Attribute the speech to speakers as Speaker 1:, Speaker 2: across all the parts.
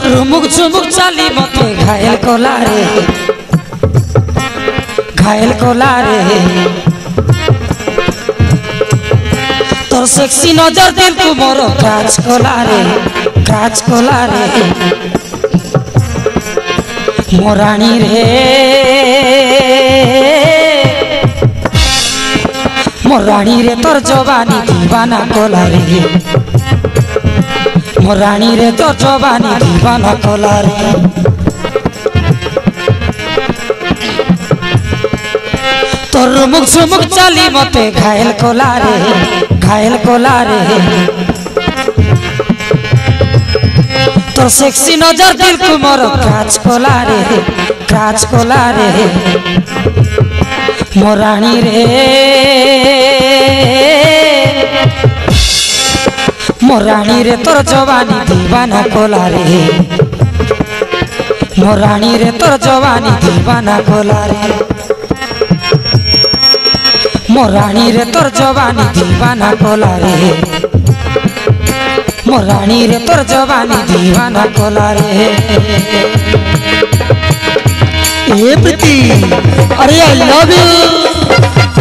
Speaker 1: रुमुक झुमुक चाली मते घायल कोला रे तोर सेक्सी नजर दिल तू मोर काच कोला रे मोरानी रे तोर जवानी दीवाना कोला रे मोरानी रे तोर जवानी दीवाना कोला रे तोर मुख सुमुख चाली मते घायल कोला रे तोर सेक्सी नजर दिल को मोर काच कोला रे मोरानी रे तोर जवानी दीवाना कोला रे मोरानी रे तोर जवानी दीवाना कोला रे मोरानी रे तोर जवानी दीवाना कोला रे मोरानी रे तोर जवानी दीवाना कोला रे
Speaker 2: ए प्रीति अरे आई लव यू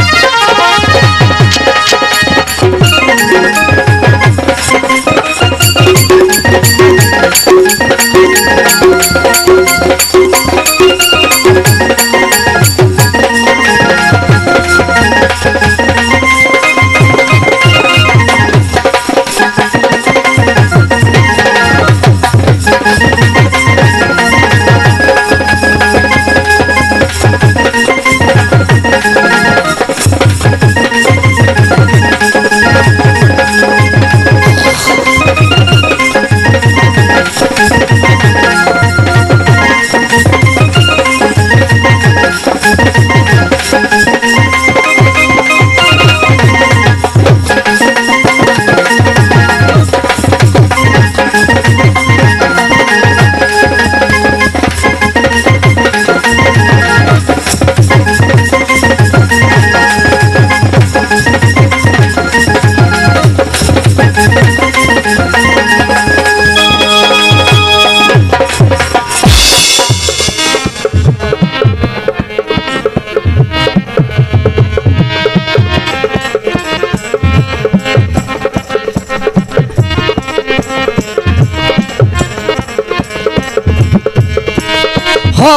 Speaker 1: हो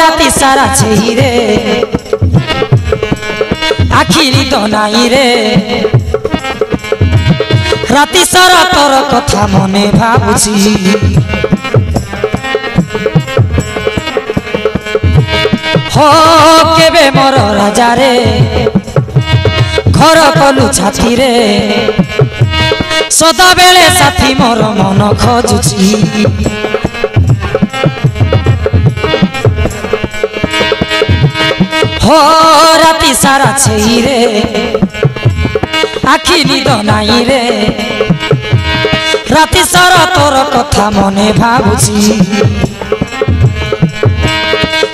Speaker 1: राती सारा छई रे आखिरी तो नाई रे राती सारा तोर कथा मने भाबुची हो केबे मोर राजा रे घर कलु छाती रे सदा बेले साथी मोर मन खोजुची हो राती सारा छई रे आखि निद नाई रे राती सारा तोर कथा मने भाबुची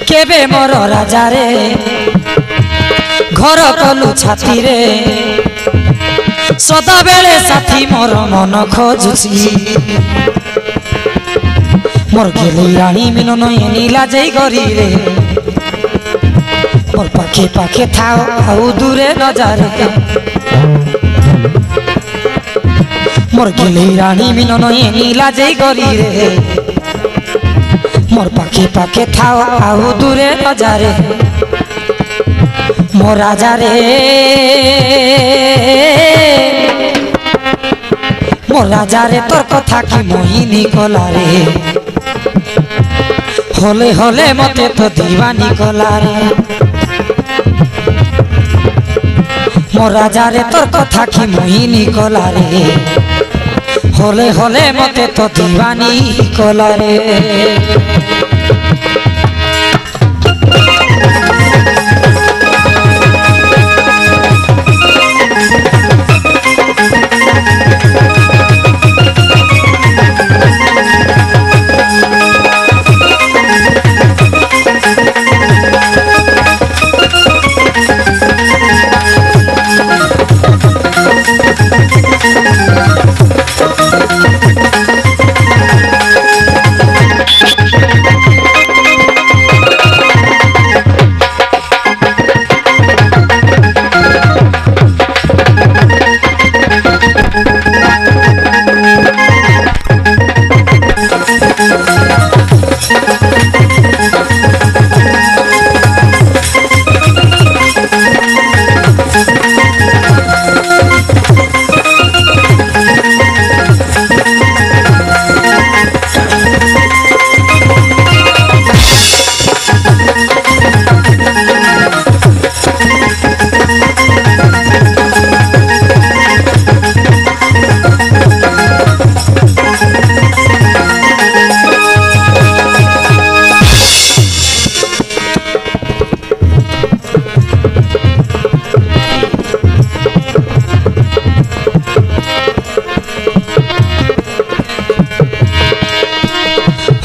Speaker 1: केबे मोर राजा रे घर कलु छाती रे सदा बेले साथी मोर मन खोजुची मोर गेली रानी मिलन नीला जई गरी रे मोर पाखे पाखे थाओ आउ दूरे न जा रे मोर गेली रानी मिलन नीला जई गरी रे मोर पाखे पाखे थाओ आउ दूरे न जा रे मोर राजा रे मोर राजा रे तोर कथा कि मोहिनी कला रे होले होले मते तो दीवानी कला रे मोर राजा रे तोर कथा कि मोहिनी कला रे होले होले मते तो दीवानी कला रे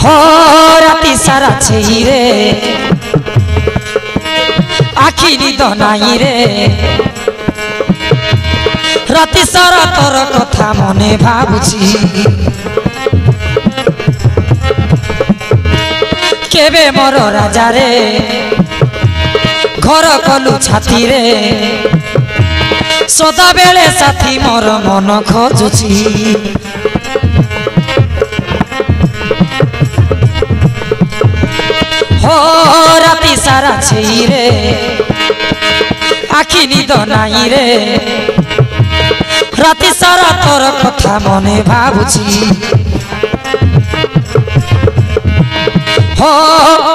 Speaker 1: हो राति सारा छेई रे आखि निद नाई रे राति सारा तोर कथा मने भाबुची केबे मोर राजा रे घर कलु छाती रे सदा बेले साथी मोर मन खोजुची हो राति सारा छेई रे आखि निद नाई रे राति सारा तोर कथा मने भाबुची हो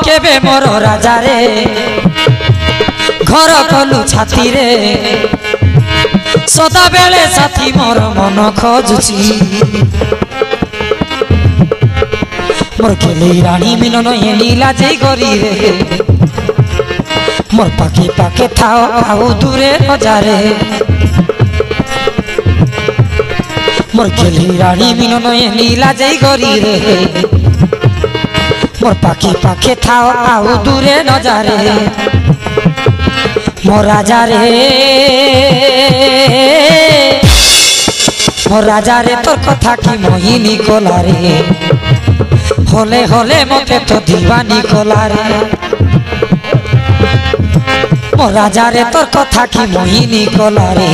Speaker 1: केबे मोर राजा रे घर कलु छाती रे सदा बेले साथी मोर मन खोजुची मोर केले रानी मिलन एनिला जई गरी रे मोर पाके पाके थाओ आओ दूरे नजारे मोर केले रानी मिलन एनिला जई गरी रे मोर पाके पाके थाओ आओ दूरे नजारे मोर राजा रे तोर कथा की मोहिनी कोला रे होले होले मते तो दीवानी कोला रे मोर राजा रे तोर कथा की मोहिनी कोला रे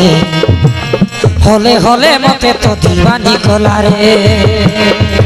Speaker 1: होले होले मते तो दीवानी कोला रे।